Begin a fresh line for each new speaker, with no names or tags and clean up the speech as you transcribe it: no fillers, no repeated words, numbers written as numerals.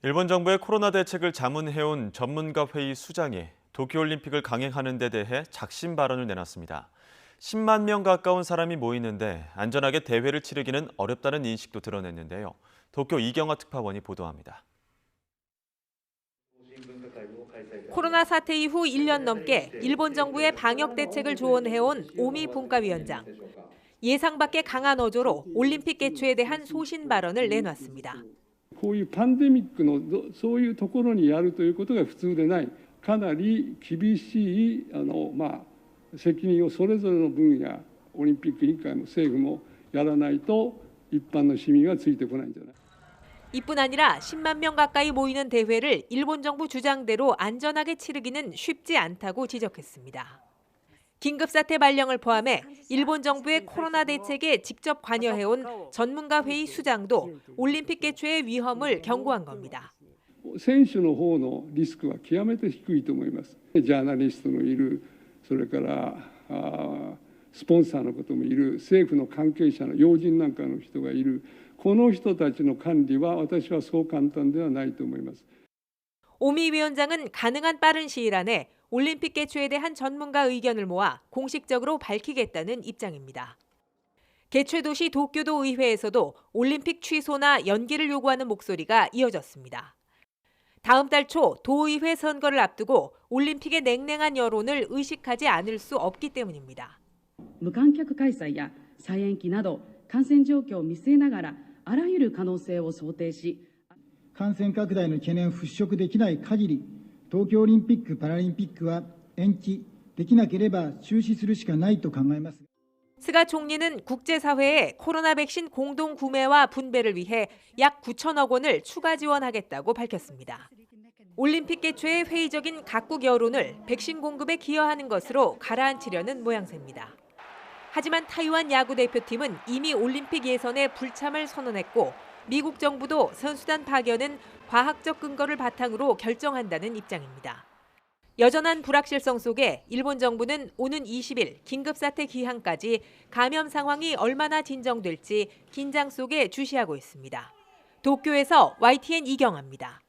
일본 정부의 코로나 대책을 자문해온 전문가 회의 수장이 도쿄올림픽을 강행하는 데 대해 작심 발언을 내놨습니다. 10만 명 가까운 사람이 모이는데 안전하게 대회를 치르기는 어렵다는 인식도 드러냈는데요. 도쿄 이경화 특파원이 보도합니다.
코로나 사태 이후 1년 넘게 일본 정부의 방역 대책을 조언해온 오미 분과위원장. 예상 밖의 강한 어조로 올림픽 개최에 대한 소신 발언을 내놨습니다.
こういうパンデミックのそういうところにやるということが普通でない、かなり厳しい責任をそれぞれの分野、オリンピック委員会も政府もやらないと一般の市民はついてこないんじゃない。
이뿐 아니라 10만 명 가까이 모이는 대회를 일본 정부 주장대로 안전하게 치르기는 쉽지 않다고 지적했습니다. 긴급사태 발령을 포함해 일본 정부의 코로나 대책에 직접 관여해온 전문가 회의 수장도 올림픽 개최의 위험을 경고한 겁니다.
選手の方のリスクは極めて低いと思います。ジャーナリストのいる、それからスポンサーのこともいる、政府の関係者の要人なんかの人がいる、この人たちの管理は私はそう簡単ではないと思います。
오미 위원장은 가능한 빠른 시일 안에 올림픽 개최에 대한 전문가 의견을 모아 공식적으로 밝히겠다는 입장입니다. 개최 도시 도쿄도 의회에서도 올림픽 취소나 연기를 요구하는 목소리가 이어졌습니다. 다음 달 초 도의회 선거를 앞두고 올림픽의 냉랭한 여론을 의식하지 않을 수 없기 때문입니다.
無観客開催や再延期など感染状況を見据えながらあらゆる可能性を想定し、
感染拡大の懸念を払拭できない限り、東京オリンピック・パラリンピックは延期できなければ中止するしかないと考えます。
스가 총리는 국제사회에 코로나 백신 공동 구매와 분배를 위해 약 9천억 원을 추가 지원하겠다고 밝혔습니다. 올림픽 개최의 회의적인 각국 여론을 백신 공급에 기여하는 것으로 가라앉히려는 모양새입니다. 하지만 타이완 야구 대표팀은 이미 올림픽 예선에 불참을 선언했고 미국 정부도 선수단 파견은 과학적 근거를 바탕으로 결정한다는 입장입니다. 여전한 불확실성 속에 일본 정부는 오는 20일 긴급사태 기한까지 감염 상황이 얼마나 진정될지 긴장 속에 주시하고 있습니다. 도쿄에서 YTN 이경아입니다.